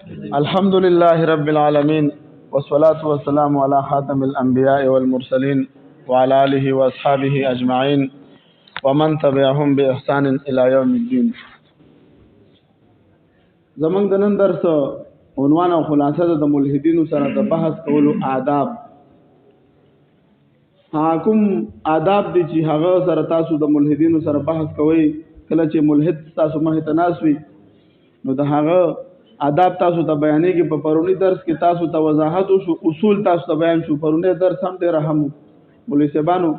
الحمد لله رب العالمين والصلاة والسلام على خاتم الأنبياء والمرسلين وعلى آله وأصحابه أجمعين ومن تبعهم بإحسان إلى يوم الدين. زمن د نن درس عنوان او خلاصه د ملحدینو سره د بحث کولو آداب. حاکم آداب دي چې هغه سره تاسو د ملحدینو سره بحث کوئ. کله چې ملحد تاسو مخې ته ناست وي نو د هغه آداب تاسو ته بیانېږي. په پرونی درس کې تاسو ته وضاحت وشو، اصول تاسو ته بیان شو. پرونی درس هم ډېر اهم مولوي صاحبانو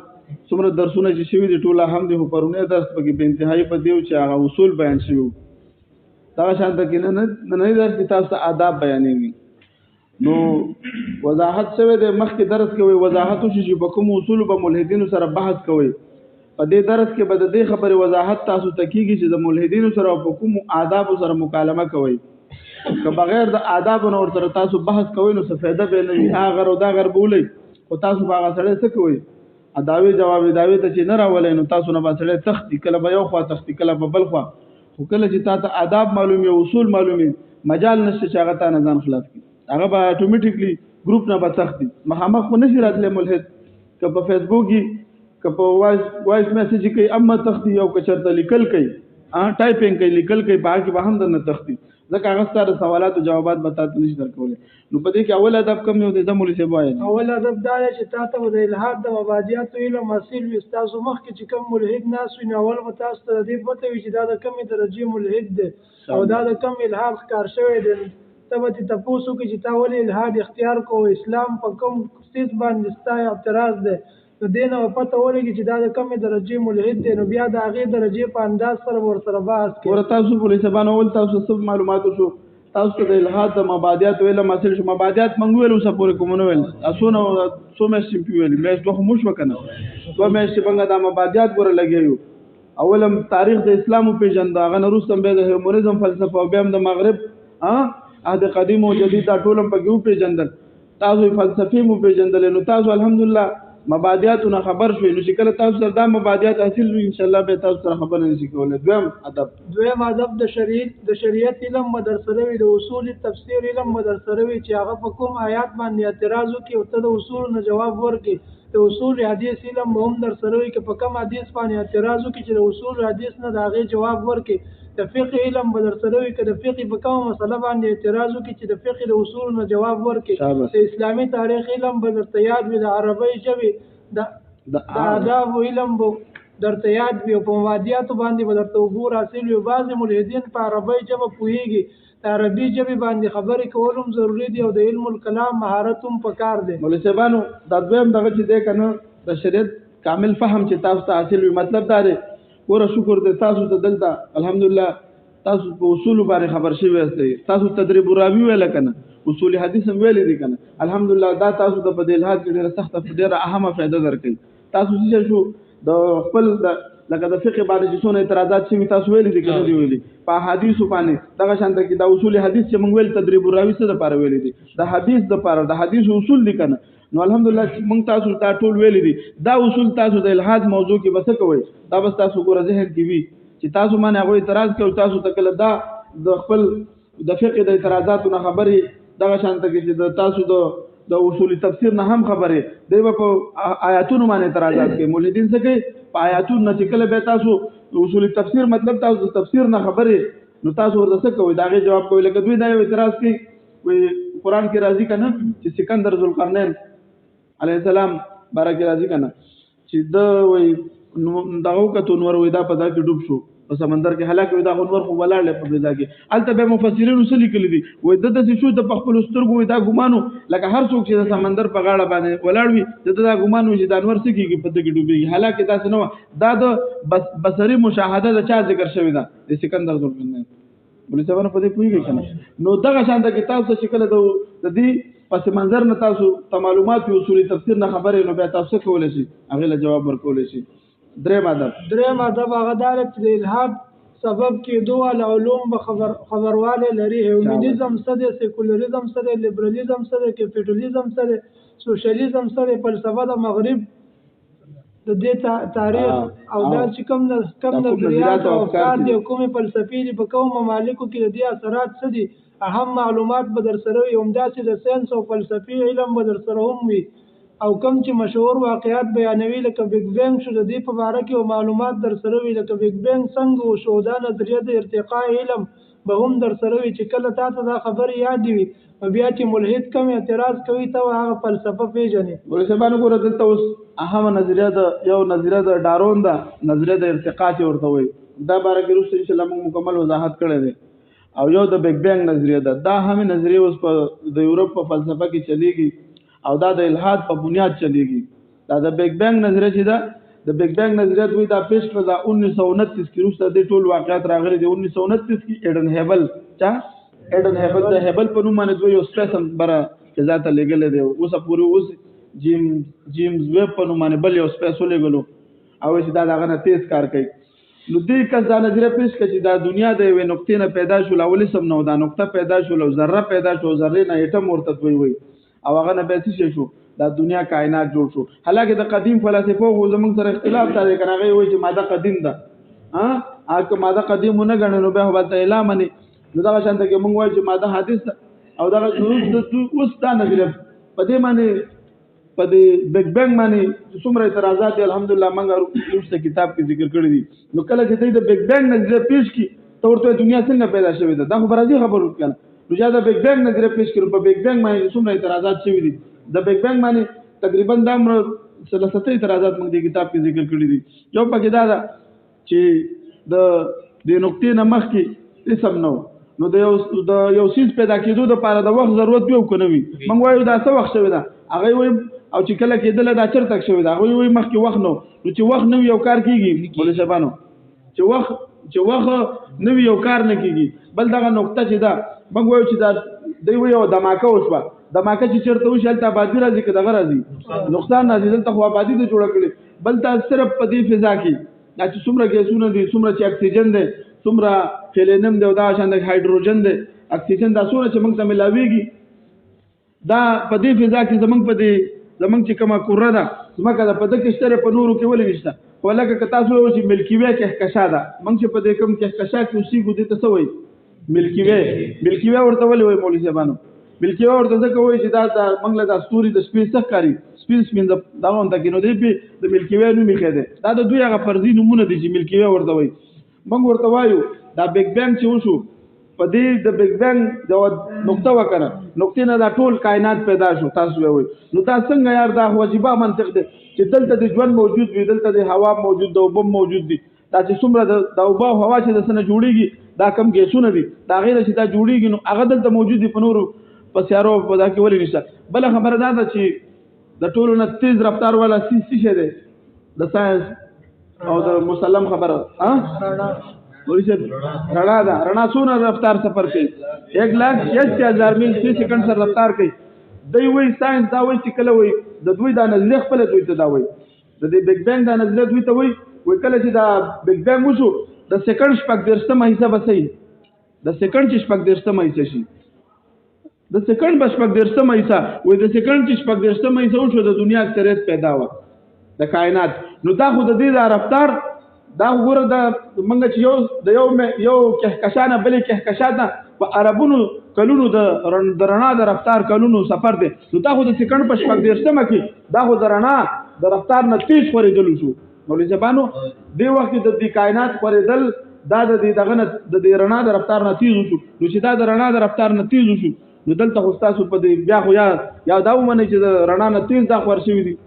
څومره درسونه چې شوي دي ټول اهم دي، خو پرونی درس پکې په انتهایی په دیو چې هغه اصول بیان شوي. دا شانته کې نه درس کې تاسو ته آداب بیانېږي. نو وضاحت شوی د مخکې درس کې وضاحت وشو چې په کوم اصول په ملحدینو سره بحث کوي. په دې درس کې به د دې خبرې وضاحت تاسو ته کیږي چې د ملحدینو سره په کوم آداب سره مکالمه کوي. که بغیر د آداب نور سره تاسو بحث کوئ نو څه فایده به نه وي. هغه او دا غر بولئ خو تاسو په هغه سره څه کوئ؟ اداوی جواب داوی ته چې نه راولئ نو تاسو نه به سره تختی، کله به یو خوا تختی کله به بل خوا. خو کله چې تاسو آداب معلومي او اصول معلومي مجال نشته چې هغه ته نه ځان خلاص کړي. هغه به اتوماتیکلی ګروپ نه به تختی. مخامخ خو نشي راتلی ملحد که په فیسبوک کې که په وایس میسج کوي اما تختی او که چرته لیکل کوي ټایپینګ کوي لیکل کوي په هغه به هم نه تختی. ځکه هغه ستاسو سوالات او جوابات به تاسو نشي درکولای. نو په دې کې اول ادب کم یو د مولوي صاحب وایي. اول ادب دا چې تاسو د الهاد د مبادیات علم حاصل وي. تاسو مخکې چې کوم ملحد ناس وي نو اول به تاسو ته دې پته وي چې دا د کومې درجه ملحد دی او دا د کوم الهاد ښکار شوی دی. ته به تاسو کې چې تا ولې الهاد اختیار کو، اسلام په کوم څه باندې ستا اعتراض دی، نو دینه پته ولګي چې دا د کومې درجه ملحد دی، نو بیا د هغه درجه په انداز سره ورسره بحث کوي. ور تاسو پولیس باندې ول تاسو سب معلوماتو شو تاسو ته د الهاد د مبادیات ویل مسل شو. مبادیات منګو ویل اوسه پورې کومونه ویل اسونه سو مې سیم پیول مې دوه مش وکنه سو مې چې بنګا د مبادیات ور لګیو. اولم تاریخ د اسلام په جندا غن روسم به د هیومنزم فلسفه او بیا د مغرب عهد قدیم او جدید دا ټولم په ګو په جندل تاسو فلسفي مو په جندل. نو تاسو الحمدلله مبادیاتونه خبر شوي. نو چې کله تاسو سره دا مبادیات حاصل وي ان شاء الله به تاسو سره خبر نشي کولای. دویم ادب د شریعت علم مدرسه وي، د اصول تفسیر علم مدرسه وي چې هغه په کوم آیات باندې اعتراض وکي او ته د اصول نه جواب ورکړي. د اصول حدیث علم هم در سره وي چې په کوم حدیث باندې اعتراض وکي چې د اصول حدیث نه د هغه جواب ورکړي. د فقه علم بدر سره وي چې د فقه په کومه مسله باندې اعتراض وکړي چې د فقه د اصول نه جواب ورکړي. د اسلامي تاریخ علم بدر ته یاد وي، د عربی ژبې د آداب علم در ته یاد وي او په مبادیات باندې بدر ته عبور حاصل وي. بعض ملحدین په عربی ژبه پوهیږي، د عربي ژبې باندې خبرې کول هم ضروري دي او د علم الکلام مهارت هم پکار دی. مولوي صاحبانو دا دویم دغه چې دی کنه د شریعت کامل فهم چې تاسو ته حاصل وي. مطلب دا دی ور شکر دې تاسو ته دلته الحمدلله تاسو په اصول باندې خبر شوي یاستئ. تاسو تدریب راوی ویل کنه، اصول حدیث هم ویل دي کنه. الحمدلله دا تاسو ته په دې الهاد کې ډیره سخته ډیره اهمه فائدہ درکړي. تاسو چې شو د خپل لکه د فقه باندې چې څونه اعتراضات شوي تاسو ویل دي کنه دی ویلي په حدیث باندې دغه شانته کې د اصول حدیث چې موږ ویل تدریب راوی څه د پاره ویل دي د حدیث د پاره د حدیث اصول دي کنه. نو الحمدلله موږ تاسو ته ټول ویل دي دا اصول تاسو د الهاد موضوع کې بس کوي. دا بس تاسو ګور ذهن کې وي چې تاسو باندې هغه اعتراض کوي. تاسو ته کله دا د خپل د فقه د اعتراضاتو نه خبري دغه شانته کې چې تاسو د اصول تفسیر نه هم خبره دی په آیاتونو باندې اعتراضات کوي. مولدین څه کوي په آیاتونو نه چې کله به تاسو اصول تفسیر مطلب تاسو د تفسیر نه خبره نو تاسو ورته څه کوي داغه جواب کوي. لکه دوی دا یو اعتراض کوي وي قرآن کې راځي کنه چې سکندر ذوالقرنین علیه السلام بارک راځي کنه چې د وي دغه کتو نور وي دا په دا کې ډوب شو په سمندر کې هلاک وي دا نور خو ولاړ په فضا کې. البته به مفسرین وسلی کړي دي وي د شو د خپل سترګو وي دا ګمانو لکه هر څوک چې د سمندر په غاړه باندې ولاړ وي دا ګمانو چې د انور سکیږي په دې کې ډوبېږي. هلاک تاسو نو دا د بصري مشاهده د چا ذکر شوی دا د سکندر ذوالقرنین بل څه ونه په دې پوهیږي کنه. نو دغه شانته کې تاسو شکل د دې پس منظر نه تاسو ته معلومات او اصول تفسیر نه خبرې نو بیا تاسو کولای شي هغه له جواب ورکولای شي. دریم ادب هغه دار چې د الهاد سبب کې دوه علوم به خبرواله لري. هیومنزم څه دی، سیکولریزم څه دی، لیبرالیزم څه دی، کیپیټالیزم څه دی، سوشلیزم څه دی، فلسفه د مغرب د دې تاریخ او دا چې کم نظریات او افکار دي کومې فلسفې دي په کوم ممالکو کې د دې اثرات څه دي اهم معلومات به در سره وي همداسې د ساینس او فلسفي علم به در سره هم وي او کم چې مشهور واقعیات بیانوي لکه بیگ بینګ شو د دې په باره کې معلومات در سره وي لکه بیگ بینګ څنګه وشو دا نظریه د ارتقاء علم به هم در سره وي چې کله تا ته دا خبرې یاد وي بیا چې ملحد کم اعتراض کوي ته هغه فلسفه پیژنې ولې سبا نه ګوره دلته اوس اهم نظریه د یو نظریه د ډارون ده نظریه د ارتقاء چې ورته وایي دا باره کې وروسته انشاءالله موږ مکمل وضاحت کړی دی او یو د بیگ بینګ نظریه ده دا همې نظریه اوس په د یورپ په فلسفه کې چلیږي او دا د الحاد په بنیاد چلیږي دا د بیگ بینګ نظریه چې ده د بیگ بینګ نظریه دوی دا پیش کړه دا 1929 کې وروسته د ټول واقعیت راغلي دي 1929 کې ایډن هیبل ایډن هیبل د هیبل په نوم باندې دوی یو سپیسم بره فضا ته لېږلی دی اوسه پورې اوس جیمز ویب په نوم باندې بل یو سپیس ولېږلو او چې دا د هغه نه تیز کار کوي نو دې کس دا نظریه پیش کړه چې دا دنیا د یوې نقطې نه پیدا شول اول اسم نو دا نقطه پیدا شول او ذره پیدا شو ذرې نه اټم ورته دوی او هغه نه به څه شو دا دنیا کائنات جوړ شو حالکه د قدیم فلسفو خو زمونږ سره اختلاف دی کنه هغه وایي چې ماده قدیم ده هغه ماده قدیم نه غننو به هو ته اعلان نه نو دا شانته کې مونږ وایو چې ماده حادث ده او دا اوس دا نظریه په دې باندې په دې بیگ بینګ باندې څومره اعتراضات دي الحمدلله موږ روسته کتاب کې ذکر کړی دي نو کله چې د بیگ بینګ نظریه پیش کی ته ورته دنیا څنګه پیدا شوې ده دا خو راځي خبرو کړه نو دا بیگ بینګ نظریه پیش کړو په بیگ بینګ باندې څومره اعتراضات شوي دي د بیگ بینګ باندې تقریبا دا 37 اعتراضات موږ د کتاب کې ذکر کړی دي یو پکې دا ده چې د نقطې نه مخکې اسم نو د یو سیس پیدا کېدو د لپاره د وخت ضرورت به وکړو موږ وایو دا څه وخت شوی ده هغه وایي او چې کله کېدل دا چرته شوی دا هغه وایي مخکې وخت نو چې وخت نو یو کار کیږي بوله شبانو چې وخت نو یو کار نه کیږي بل دغه نقطه چې دا موږ وایو چې دا دی وایو دماکه وشوه دماکه چې چرته وشي هلته آبادي راځي که دغه راځي نقصان راځي دلته خو آبادي ته جوړه کړې بل تا صرف په دې فضا کې دا چې څومره ګیسونه دي څومره چې اکسیجن دی څومره هیلینم دی او دا شان د هایدروجن دی اکسیجن دا څومره چې موږ ته ملاویږي دا په دې فضا کې زمونږ چې کومه کره ده زمکه ده په دې کې شته په نورو کې ولې نشته ولکه که تاسو وایئ چې ملکی وی کهکشا ده موږ چې په دې کوم کهکشا کې اوسېږو دې ته څه وایي ملکی وی ورته ولې وایي مولوي صاحبانو ملکی وی ورته ځکه وایي چې دا موږ له دا ستوري د شپې څخه کاري سپین دا غونډه کې نو دی د ملکی وی نوم یې دی دا د دوی هغه فرضي نومونه دي چې ملکی وی ورته وایي موږ ورته وایو دا بیگ بینګ چې وشو په دې د بیگ بینګ د نقطه وکړه نقطې نه دا ټول کائنات پیدا شو تاسو وایي نو دا څنګه یار دا واجبہ منطق دی چې دلته د ژوند موجود وي دلته د هوا موجود د اوبه موجود دي دا چې څومره د اوبه او هوا چې د سنه جوړیږي دا کم ګیسونه دي دا غیر چې دا جوړیږي نو هغه دلته موجود دي په نورو په سیارو په دا کې ولې نشته بل خبره دا ده چې د ټولو نه تیز رفتار والا څه شی دی د ساينس او د مسلم خبره رڼا ده رڼا څونه رفتار سفر کوي 1,80,000 میل فی سیکنډ سره رفتار کوي دوی وایي ساينس دا وایي چې کله وایي د دوی دا نظریه خپله دوی ته دا وایي د دې بیگ بینګ دا نظریه دوی ته وایي کله چې دا بیگ بینګ وشو د سیکنډ شپږ دېرشتمه حصه به صحیح د سیکنډ چې شپږ دېرشتمه حصه شي د سیکنډ به شپږ دېرشتمه حصه وایي د سیکنډ چې شپږ دېرشتمه حصه وشو د دنیا اکثریت پیدا وه د کائنات نو دا خو د دې دا رفتار دا وګوره د منګه چې یو کهکشانه بلې کهکشا ته په عربونو کلونو د رڼا د رفتار کلونو سفر دی نو دا خو د سیکنډ په شپږ دېرشتمه کې دا خو د رڼا د رفتار نه تیز خورېدلو شو مولوي صاحبانو دې وخت کې د دې کائنات خورېدل دا د دغه نه د دې رڼا د رفتار نه تیز شو نو چې دا د رڼا د رفتار نه تیز شو نو دلته خو تاسو په دې بیا خو یا دا ومنئ چې د رڼا نه تیز دا خور شوي دي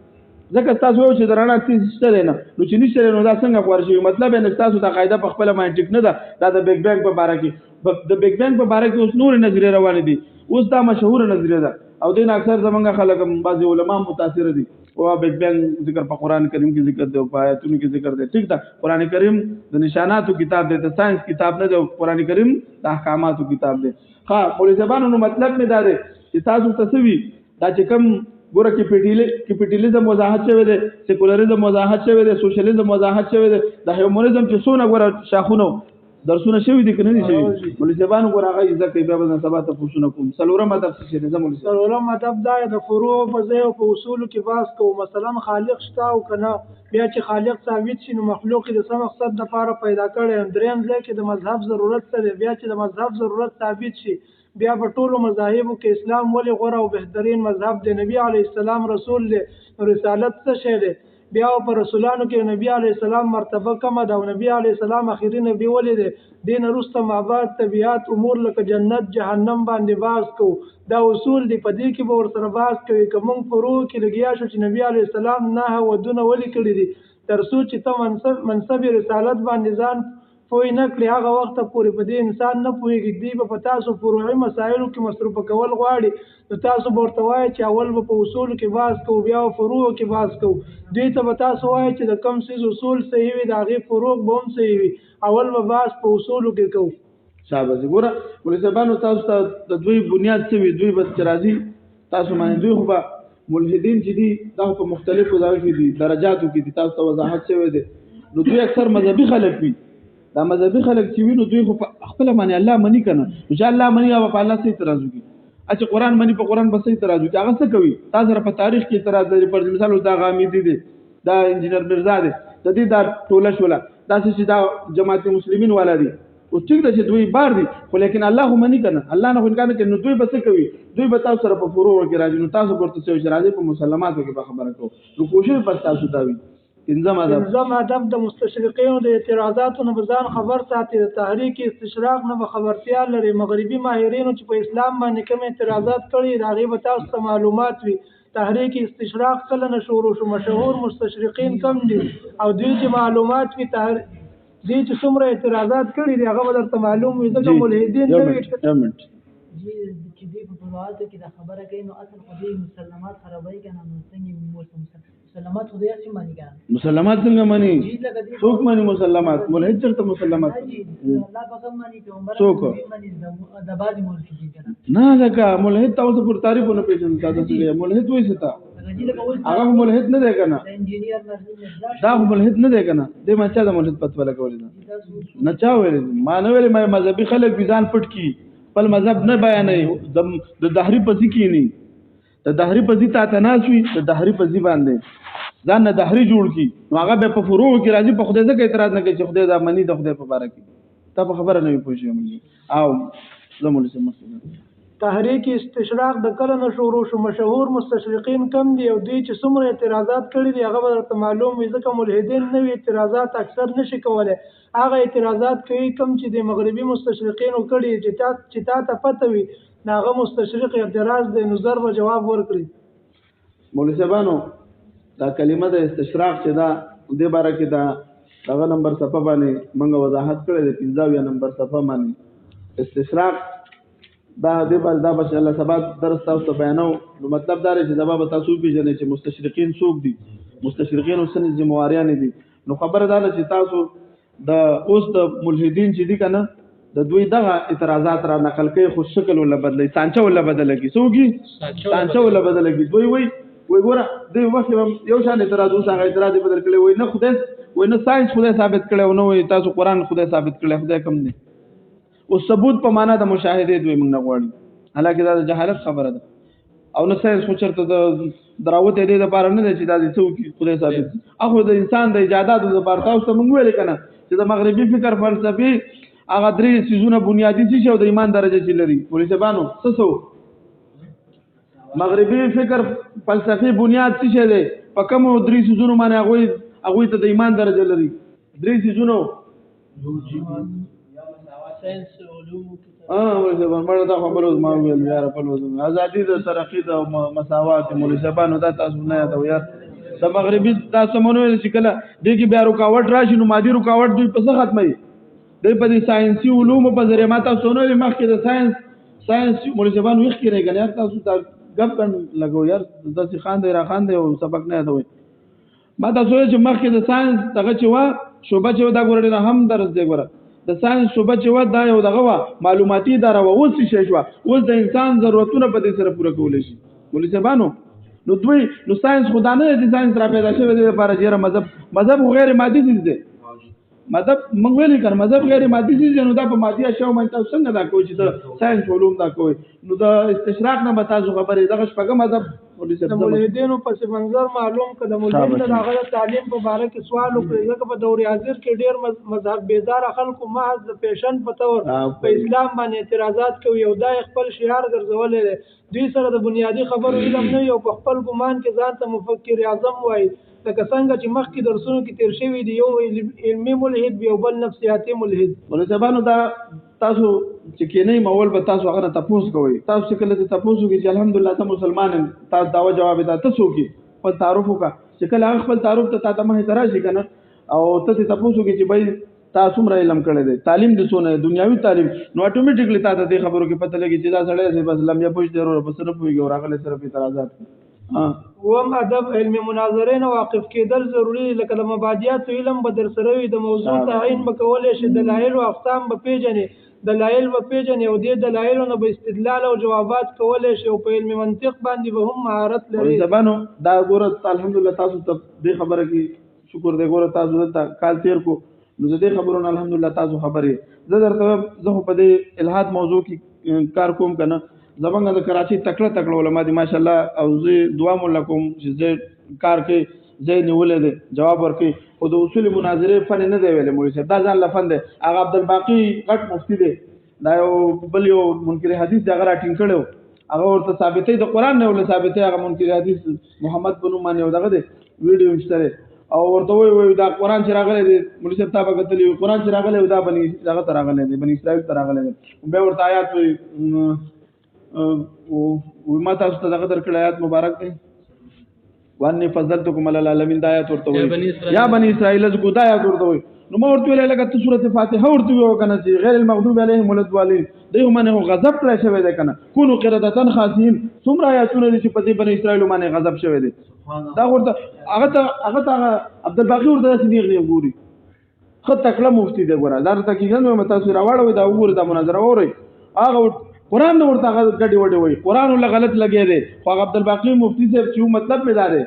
ځکه تاسو وایئ چې د رڼا تیز شته دی نه نو چې نشته دی نو دا څنګه خور شوي مطلب یې تاسو دا قاعده په خپله باندې ټیک نه ده دا د بیگ بینګ په باره کې د بیگ بینګ په باره کې اوس نورې نظریې روانې دي اوس دا مشهوره نظریه ده او دین اکثر زمونږ خلک بعضې علما متاثره دي او بیگ بینګ ذکر په قرآن کریم کې ذکر دی او په آیتونو کې ذکر دی ټیک ده قرآن کریم د نشاناتو کتاب دی د ساينس کتاب نه دی قرآن کریم د احکاماتو کتاب دی ښه مولوي صاحبانو نو مطلب مې دا دی چې تاسو ته څه وي دا چې کوم ګوره کیپیټالیزم وضاحت شوی دی سیکولریزم وضاحت شوی دی سوشلیزم وضاحت شوی دی د هیومنیزم چې څونه ګوره شاخونه درسونه شوي دي که نه دي شوي مولوي صاحبانو ګور هغه زده کوي بیا به سبا ته پوښتنه کوم څلورم ادب څه شی دی مولوي صاحب څلورم ادب دا د فروع په ځای او په اصولو کې بحث کوو مثلا خالق شته او که نه بیا چې خالق ثابت شي نو مخلوق د څه مقصد دپاره پیدا کړی درېیم ځای کې د مذهب ضرورت څه دی بیا چې د مذهب ضرورت ثابت شي بیا په ټولو مذاهبو کې اسلام ولې غوره او بهترین مذهب دی نبی علیه السلام رسول دی رسالت څه شی دی بیا په رسولانو کې نبی علیه السلام مرتبه کمه ده او نبی علیه السلام اخري نبی ولې دی دین وروسته مابعد طبیعت امور لکه جنت جهنم باندې بحث کوو دا اصول دی په دې کې به ورسره بحث کوي که موږ فروع کې لګیا شو چې نبی علیه السلام نه ودونه ولې کړي دي تر څو چې ته منصب رسالت باندې ځان پوه نه کړي هغه وخته پورې په دې انسان نه پوهېږي دی به په تاسو فروعي مسایلو کې مصروفه کول غواړي نو تاسو به ورته وایئ چې اول به په اصولو کې بحث کوو بیا په فروعو کې بحث کوو دوی ته به تاسو وایئ چې د کوم څیز اصول صحیح وي د هغې فروع به هم صحیح وي اول به بحث په اصولو کې کوو شابه ګوره مولوي صاحبانو تاسو ته د دوی بنیاد څه وي دوی به چې راځي تاسو باندې دوی خو به ملحدین چې دي دا په مختلفو ځایو کې دي درجاتو کې دي تاسو ته وضاحت شوی دی نو دوی اکثر مذهبي خلک وي دا مذهبي خلک چې وي نو دوی خو خپل باندې الله مني کنه نو چې الله مني او په الله سي اعتراض وکړي چې قرآن مني په قرآن بس اعتراض وکړي هغه څه کوي تاسو سره په تاریخ کې اعتراض لري پر مثال دا غامیدي دي دا انجینر مرزا دي د دې دا ټوله شوله دا چې دا جماعت مسلمین والا دي او ټیک ده چې دوی بار دي خو لیکن الله هم مني کنه الله نه انکار نه کوي نو دوی بس کوي دوی به تاسو سره په فروع کې راځي نو تاسو ورته څه راځي په مسلماناتو کې به خبره کوو نو کوشش پر تاسو دا وي انظام ادب د مستشرقینو د اعتراضاتو نه ځان خبر ساتي د تحریک استشراق نه خبرتیا لري مغربي ماهرینو چې په اسلام باندې کوم اعتراضات کړي راغي به تاسو ته معلومات وي تحریک استشراق کله نه شروع شو مشهور مستشرقین کم دي او دوی چې معلومات وي دوی چې څومره اعتراضات کړي دي هغه به درته معلوم وي ځکه ملحدین نه وي چې دې په فروعاتو کې دا خبره کوي نو اصل خو دې مسلمات خرابوي که نه نو څنګه مسلمات خو دې هسې ماني که نه مسلمات څنګه ماني څوک ماني مسلمات ملحد چېرته مسلمات الله پاک هم ماني پیغمبر څوک ماني د بعضې ملحدین که نه نه لکه ملحد تاسو پر تعریف نه پېژنئ تاسو څه ملحد وایي څه ته هغه ملحد نه دی که نه دا خو ملحد نه دی که نه دې ما چا د ملحد پته ولګولې ده نه چا ویلې ما نه ویلې ما مذهبي خلک ځان پټ کړي خپل مذهب نه بیانوي د دهري په ځای کې نه د دهري په ځای ته تناسوي د دهري په ځای باندې ځان نه دهري جوړ کړي نو هغه به په فروع کې راځي په خدای ځکه اعتراض نه کوي چې خدای دا مني د خدای په باره کې تا په خبره نه وي پوه شوی او زموږ سره تحریک استشراق د کله نه شروع شو مشهور مستشرقین کم دي او دوی چې څومره اعتراضات کړي دي هغه به درته معلوم وي ځکه ملحدین نه وي اعتراضات اکثر نشي کولی هغه اعتراضات کوي کم چې د مغربي مستشرقینو کړي چې تا ته پته وي هغه مستشرق اعتراض دی نو ضرب جواب ورکړي مولوي صاحبانو دا کلمه د استشراق چې دا دې باره کې دا دغه نمبر صفحه باندې موږ وضاحت کړی د 15 نمبر صفحه باندې استشراق دا دې بل دا به الله سبا درس تاسو ته بیانو نو مطلب دا دی چې دا به تاسو پیژنئ چې مستشرقین څوک دي مستشرقین او سن ذمہواریان دي نو خبره ده چې تاسو د اوس د ملحدین چې دي کنه د دوی دغه اعتراضات را نقل کوي خو شکل ولا بدلي سانچه ولا بدل کی څوک سانچه ولا بدل کی دوی وای ګوره دوی مخه یو شان اعتراض اوس هغه اعتراض بدل کړي وای نه خدای وای نه ساينس خدای ثابت کړي نو وای تاسو قران خدای ثابت کړي خدای کم دي او ثبوت په معنا د مشاهده دوی موږ نه غواړي حالکه دا د جهالت خبره ده او نه ساينس خو چرته د دراوت دې لپاره نه دی چې دا څوک خدای ثابت اخو د انسان د ایجاداتو لپاره تاسو موږ ویل کنه چې د مغربي فکر فلسفي هغه درې سيزونه بنیادی شي او د ایمان درجه چې لري پولیسه بانو څه مغربي فکر فلسفي بنیاد څه دی په کوم درې سيزونه باندې هغه ته د ایمان درجه لري درې سيزونه ساينس علوم ولې باندې دا خبره ما ویل یار په لوزم ازادي د ترقی د مساوات مولسبانو دا تاسو نه یادو یار د مغربي تاسو مونږ چې کله دغه بیا رکاوټ راشي نو مادي رکاوټ دوی په څه ختمي دوی په دې ساينسي علوم په ذریعہ ما تاسو نه مخکې د ساينس مولسبانو وښ کړی غل یار تاسو دا غب کن لګو یار د ځي خان دی را خان دی او سبق نه یادوي ما تاسو چې مخکې د ساينس دغه چې وا شوبه چې دا ګورل نه هم درس دی ګوره د ساينس شوبه چې و دا یو دغه وا معلوماتي اداره و اوس شي شو اوس د انسان ضرورتونه په دې سره پوره کول شي مولوي صاحبانو نو دوی نو ساينس خدانه د ساينس را پیدا شوی د لپاره چې مذهب غیر مادي دي مذهب موږ ویلي کړ مذهب غیر مادي شي نو دا په مادي اشیاء باندې تاسو څنګه دا کوئ چې د ساينس علوم دا کوئ نو د استشراق نه به تاسو خبرې دغه شپږم مذهب د ملحدینو پس منظر معلوم کړه د ملحد د هغه تعلیم په باره کې سوال وکړي ځکه په دور حاضر کې ډېر مذهب بیزار خلکو محض د پیشن په تور په اسلام باندې اعتراضات کوي او دا خپل شعار ګرځولې دي دوی سره د بنیادی خبرو علم نه یو په خپل ګمان کې ځان ته مفکر اعظم وایي لکه څنګه چې مخکې درسونو کې تیر شوي دي یو علمي ملحد یو بل نفسیاتي ملحد ولې دا تاسو چې کینې مول به تاسو هغه تاسو کوي تاسو چې کله تاسو کوي چې الحمدلله ته مسلمان تاسو داوا جواب دا تاسو کوي په تعارف کا چې کله هغه خپل تعارف ته تاسو مه اعتراض کنه او ته تاسو کوي چې بای تاسو مر علم کړی دی تعلیم د سونه دنیوي تعلیم نو اتوماتیکلی تاسو ته خبرو کې پته لګي چې دا سړی بس لمیا پوښتنه ضرور بس نه پويږي او راغله صرف اعتراضات وم ادب علم مناظره نه واقف کېدل ضروری لکه د مبادیات علم به در سره وي د موضوع تعین بکولې شي دلایل او اقسام به پیژنې دلایل به پیژنې او د دلایلو نه به استدلال او جوابات کولې شي او په علم منطق باندې به هم مهارت لري زبانو دا ګوره الحمدلله تاسو ته دې خبره کې شکر دې ګوره تاسو ته کال تیر کو نو دې خبرونه الحمدلله تاسو خبرې زه درته زه په دې الہاد موضوع کې کار کوم کنه زمونږ د کراچي تکړه علما دي ماشاءالله او زه دعا مول کوم چې زه کار کې زه نیولې ده جواب ورکړي او د اصول مناظره فن نه دی ویلې مولوی صاحب دا ځان لفن ده هغه عبدالباقی غټ مفتی دی دا یو بل یو منکر حدیث دغه راټینګ کړو هغه ورته ثابتې د قران نه ول ثابتې هغه منکر حدیث محمد بن مانه دغه دی ویډیو مشتره او ورته وی دا قران چې راغلی دی مولوی صاحب تابع کتلی قران چې راغلی دا بني دغه تر راغلی دی بني اسرائیل تر راغلی دی به ورته آیات او ما تاسو ته دغه درکړی آیات مبارک دی وانی فضلتکم علی العالمین د آیات ورته وی یا بنی اسرائیل از ګدا آیات ورته وی نو ما ورته ویل لکه سورته فاتحه ورته وی کنه چې غیر المغضوب علیهم ولضالین دیو منه غضب کړی شوی دی کنه کونو قردتن خاصین څومره آیاتونه دي چې په دې بنی اسرائیل باندې غضب شوی دی دا ورته هغه عبدالباقی ورته سنیغ نه ګوري خط تکله مفتی دی ګوره دا ته کېږي نو تاسو راوړو دا وګوره دا مناظره وره هغه قرآن نو ورته غډي وډي وای قرآن ول غلط لګی دی خو عبدالباقی مفتی صاحب چې مطلب می داره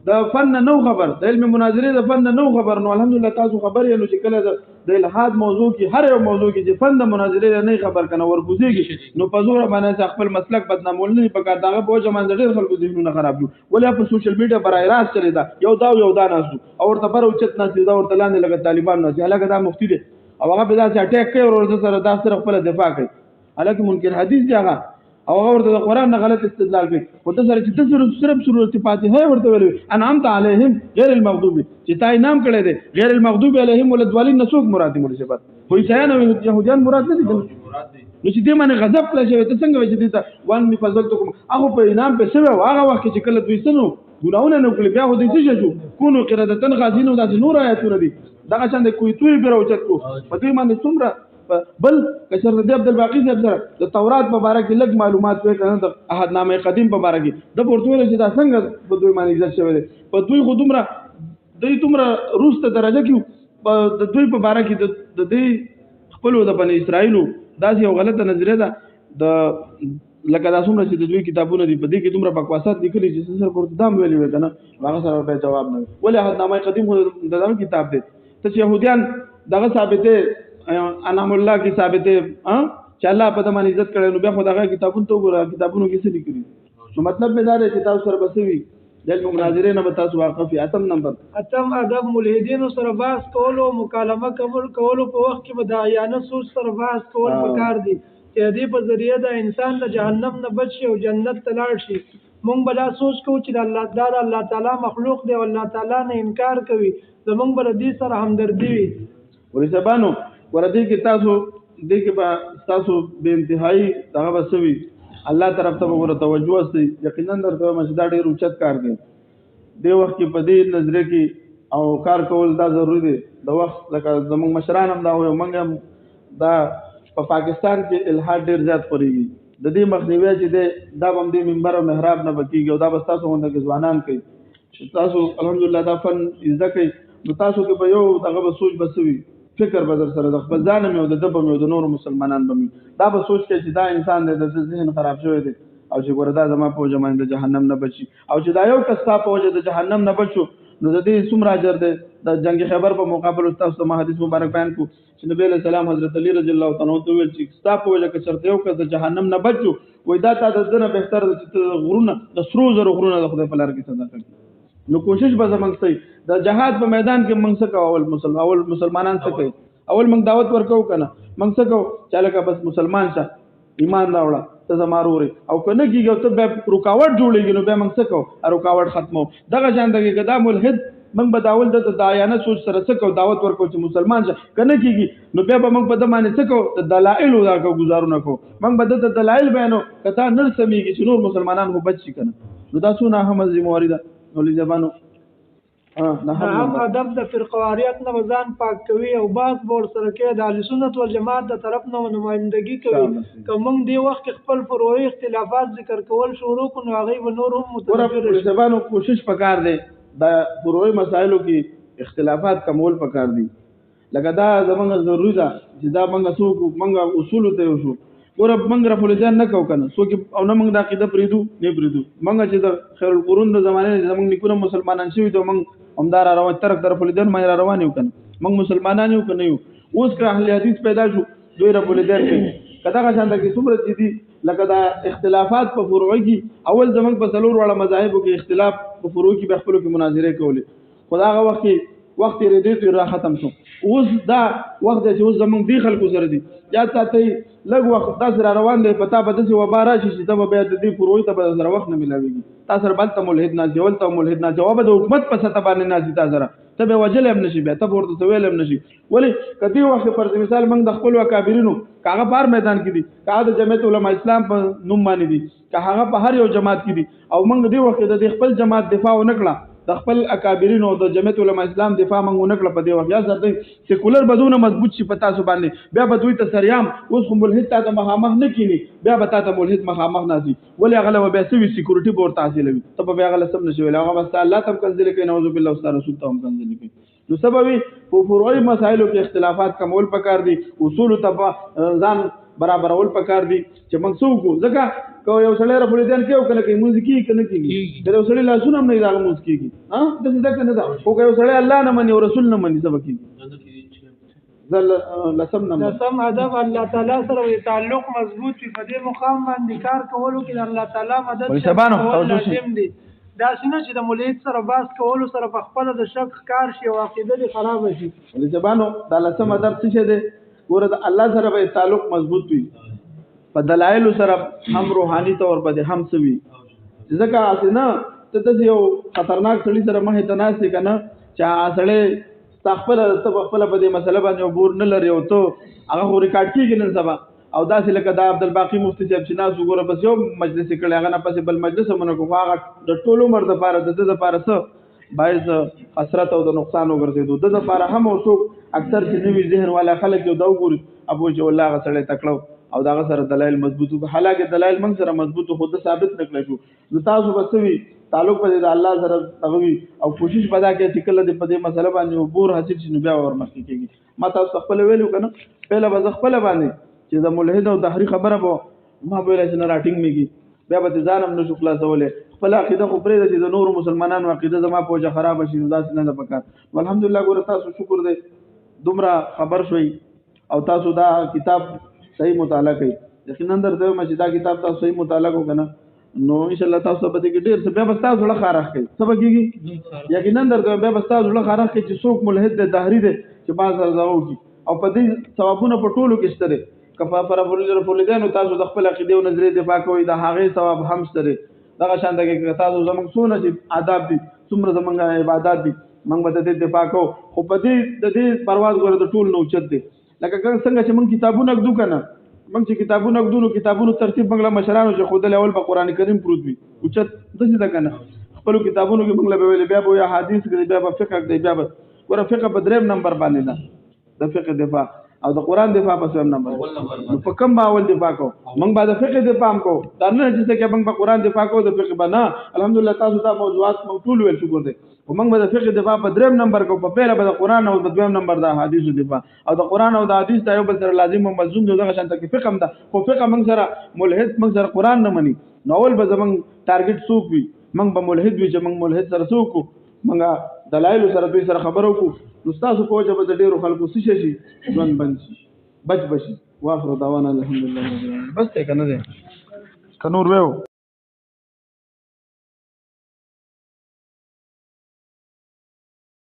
د فن نو خبر د علم مناظره د فن نو خبر نو الحمدلله تاسو خبر یې نو چې کله د الہاد موضوع کې هر یو موضوع کې چې فن د مناظره نه خبر کنه ورګوزيږي نو په زور باندې خپل مسلک بدنامول نه پکار داغه په جمع ډېر خلکو ذهنونه خراب دي ولې په سوشل میډیا برای راست چلی دا یو دا ناسو او ورته پر اوچت ناسي دا ورته لاندې لګ طالبان ناسي هغه دا مفتی دي او هغه به دا اٹیک کوي او ورته سره دا سره خپل دفاع کوي حالکه منکر حدیث دی هغه او هغه ورته د قران نه غلط استدلال کوي او ته سره چې ته صرف سورۃ فاتحه ورته ویل انعمت علیهم غیر المغضوب چې تا انعام کړی دی غیر المغضوب علیهم ولضالین نسوک مراد دی مولوی صاحب خو یې نه يهوديان مراد نه دي نو چې دې باندې غضب کړی شوی ته څنګه وځي ته وان می فضلتکم هغه په انعام په سبب هغه وخت چې کله دوی سنو ګناونه نه کړی بیا هو دې څه شو کونو قردتن غازین او د نور آیاتونه دي دغه څنګه کوی توي بیروچت کو په دې باندې څومره بل کشر د عبدالباقی صاحب سره د تورات په اړه کې لږ معلومات وکړ کنه د عهدنامه قدیم په اړه کې د پورتویل چې دا څنګه په دوی باندې عزت شوی دی په دوی خو دومره روسته درجه کې د دوی په اړه کې د دې خپل د بنی اسرائیلو دا یو غلطه نظریه ده د لکه دا څومره چې د دوی کتابونه دي په دې کې دومره بکواسات لیکلي چې سر کوړه دام ویلي وي کنه هغه سره به جواب نه ولې عهدنامه قدیم خو دغه کتاب دی ته چې يهوديان دغه ثابته انعام الله کی ثابته چې الله په دمن عزت کړي نو بیا خدای کتابونو ته وګوره کتابونو کې څه لیکلي نو مطلب به دا دی چې تاسو سره بسوي د مناظره نه تاسو واقفي اتم نمبر اتم ادب ملحدین سره باس کول او مکالمه قبول کول په وخت کې بدایانه سوچ سره باس کول پکار دي چې دې په ذریعہ د انسان د جهنم نه بچ شي او جنت ته لاړ شي مونږ بلا سوچ کوو چې الله تعالی مخلوق دی او الله تعالی نه انکار کوي زمونږ بر دې سره همدردي وي ورسبانو ورته کې تاسو دې کې تاسو به انتهایی هغه وسوي الله طرف ته وګوره توجه واستي یقینا درته مسجد ډېر اوچت کار دی د وخت کې په دې نظر کې او کار کول دا ضروری دی د وخت لکه زموږ مشران هم دا وایي موږ دا په پاکستان کې الہاد ډېر زیات پرېږي د دې مخنیوي چې دا هم د منبر او محراب نه بکیږي او دا بس تاسو باندې کې ځوانان کوي تاسو الحمدلله دا فن عزت کوي نو تاسو کې په یو دغه سوچ بسوي فکر بدر سره د خپل ځان مې او د دبم او د نور مسلمانان بمې دا به سوچ کې چې دا انسان د ذهن خراب شوی دی او چې ګوردا زما په جماعت د جهنم نه بچي او چې دا یو کس په وجه د جهنم نه بچو نو د دې څومره اجر دی د جنگ خیبر په مقابل تاسو ته حدیث مبارک بیان کو چې نبی له سلام حضرت علی رضی الله تعالی عنہ ویل چې ستا په وجه کې چرته یو کس د جهنم نه بچو وای دا تا د دنه بهتر د غرونه د سرو زرو غرونه د خدای په لار کې صدقه کوي نو کوشش به زمنګ سي د جهاد په میدان کې موږ څه کوو اول مسلمانان څه کوي اول موږ دعوت ورکو کنه موږ څه کوو چې لکه بس مسلمان شه ایمان راوړه ته زماروري او کنه کیږي ته به رکاوټ جوړیږي نو به موږ څه کوو رکاوټ ختمو دغه شان دغه دا ملحد موږ به داول د دایانه سوچ سره څه کوو دعوت ورکو چې مسلمان شه کنه کیږي نو بیا به موږ په دمانه څه کوو دلایل دا کو گزارونه کوو موږ به د دلایل بیانو کته نر سميږي چې نور مسلمانان هو بچ شي کنه نو دا څونه هم ذمہواری ده ولې زبانو هم ادب د فرقواریت نه ځان پاک کوي او باز بور سره کې د اهل سنت والجماعت د طرف نه نمائندګي کوي کوم دی وخت خپل فروعي اختلافات ذکر کول شروع کو نو هغه و نور هم متوجه شي زبانو کوشش وکړ دي د فروعي مسایلو کې اختلافات کمول وکړ دي لکه دا زمونږ ضروري ده چې دا موږ اصول ته وشو ګوره موږ رفول ځان نه کو کنه سو کې او نه موږ د عقیده پریدو نه پریدو موږ چې د خیر القرون د زمانه زمونږ نکونه مسلمانان شوي ته موږ همدار روان ترک طرف لیدن مې روان یو کنه موږ مسلمانان یو کنه یو اوس که اهل حدیث پیدا شو دوی رب لیدن کې کدا غشان د کې څومره دي لکه دا اختلافات په فروع کې اول زمنګ په څلور وړه مذاهبو کې اختلاف په فروع کې به خپل کې مناظره کولې خداغه وخت ردیت را ختم شو اوس دا وخت چې اوس زمنګ دی خلکو سره دي یا ساتي لږ وخت تاسو را روان دي پتا به د و بارا شي چې ته به د دې فروع ته به سره وخت نه ملاويږي تاسو بل ته ملحد نه جوړ ته ملحد نه جواب د حکومت په سطح باندې نه دي تاسو ته به وجل هم نشي به ته ورته ویل هم نشي ولی کدی وخت پر مثال موږ د خپل وکابرینو کاغه بار میدان کې دي کاغه د جمعیت علماء اسلام په نوم باندې دي کاغه په هر یو جماعت کې دي او موږ دی وخت د خپل جماعت دفاع ونکړه د خپل اکابرینو د جمعیت علماء اسلام دفاع موږ نکړه په دی وخت یا ځکه سیکولر بدونه مضبوط شي پتا سو باندې بیا به دوی ته سریام اوس هم ملحد ته مخامخ نه کینی بیا به ته ملحد مخامخ نازي ولی هغه به سوي سکیورټي بورډ تحصیل وي ته به هغه سم نشي ویل هغه بس الله تم کنځل کوي نعوذ بالله استاد رسول ته هم کنځل کوي نو سببي په فروعي مسایلو کې اختلافات کمول پکار دي اصول ته ځان برابرول پکار دي چې منسوخ کو ځکه کو یو سړی رب لیدان کې او کنه کې موزیکی کنه کېږي دا یو سړی لاسونه نه راغ موزیکی ها د څه کنه دا او یو سړی الله نه مني او رسول نه مني سبا کېږي ذل لسم نه لسم ادب الله تعالی سره تعلق مضبوط وي په دې مقام باندې کار کولو کې الله تعالی مدد لازم دي دا څنګه چې د مولید سره باس کولو سره په خپل د شک کار شي او عقیده دې خراب شي ولې زبانو دا لسم ادب څه دی ګوره د الله سره به تعلق مضبوط وي په دلایل سره هم روحاني تور په هم سوي ځکه اسنه ته یو خطرناک سړي سره مخ ته ناشې کنه چې سړی خپل په دې مسله باندې عبور نه لري او ته هغه خو ریکارډ کیږي نن سبا او داسې لکه دا عبدالباقی مفتی صاحب چې ناس وګوره بس یو مجلس کړي هغه نه پسې بل مجلس مونږ کوو هغه د ټولو مرد لپاره د دې لپاره څه باعث خسارت او د نقصان وګرځیدو د لپاره هم او څوک اکثر چې نوې ذهن والا خلک یو دا وګوري ابو چې الله غسړې تکړو او داغه سره دلایل مضبوطو حالکه دلایل موږ سره مضبوطو خود ثابت نکړل شو نو تاسو بسوي تعلق په د الله سره تغوي او کوشش پدا کې چې کله د پدې مسله باندې عبور حاصل شي نو بیا ورمخکې کېږي ما تاسو خپل ویلو کنه پهله به خپل باندې چې د ملحد او تحریک خبره به ما ویل چې نه راټینګ میږي بیا به ځانم نشو خلاصولې خپل عقیده خو پرې چې د نور مسلمانانو عقیده زما پوجا خراب شي نو داس نه پکار الحمدلله ګور تاسو شکر دې دومره خبر شوي او تاسو دا کتاب صحیح مطالعه کوي یقینا درته چې دا کتاب تاسو صحیح مطالعه کو کنه نو ان شاء الله تاسو په دې کې ډیر څه بیا بس تاسو له خارخ کوي سبا کېږي یقینا درته بیا بس تاسو له خارخ کوي چې څوک ملحد د دهری دي چې باز راځو کی او په دې ثوابونه په ټولو کې شته کفا پر فولدانو تاسو د خپل عقیده او نظریه دفاع کوي د هغه ثواب هم شته دغه شان دغه تاسو زموږ سونه چې آداب دي څومره زموږ عبادت دي موږ به د دفاع کوو خو په دې د دې پرواز غره د ټول نو چت دي لکه څنګه چې موږ کتابونه کډو کنه موږ چې کتابونه کډو کتابونو ترتیب موږ له مشرانو چې خود له اول په قران کریم پروت وي او چت د څه ده کنه خپل کتابونو کې موږ له ویل بیا به حدیث کې بیا به فقہ کې بیا به ور فقہ په دریم نمبر باندې ده د فقہ دفاع او د قران دفاع په سم نمبر نو په کوم باول دفاع کو موږ به د فقہ دفاع کو دا نه چې کې موږ په قران دفاع کو د فقہ باندې الحمدلله تاسو ته موضوعات موصول ویل شکر دې او موږ به د فقہ دفاع په دریم نمبر کو په پیله به د قران او د دویم نمبر د حدیث دفاع او د قران او د حدیث ته یو بل سره لازم او ملزوم دغه شانته کې فقہ هم ده خو فقہ موږ سره ملحد موږ سره قران نه مني نو اول به زمونږ ټارګټ سوق وي موږ به ملحد وي چې موږ ملحد سره سوق موږ دلایل سره دوی سره خبرو کو نو تاسو په وجه به د ډیرو خلکو څه شي ژوند بند شي بچ بشي واخر دعوانا الحمدلله بس ته کنه ده تنور وو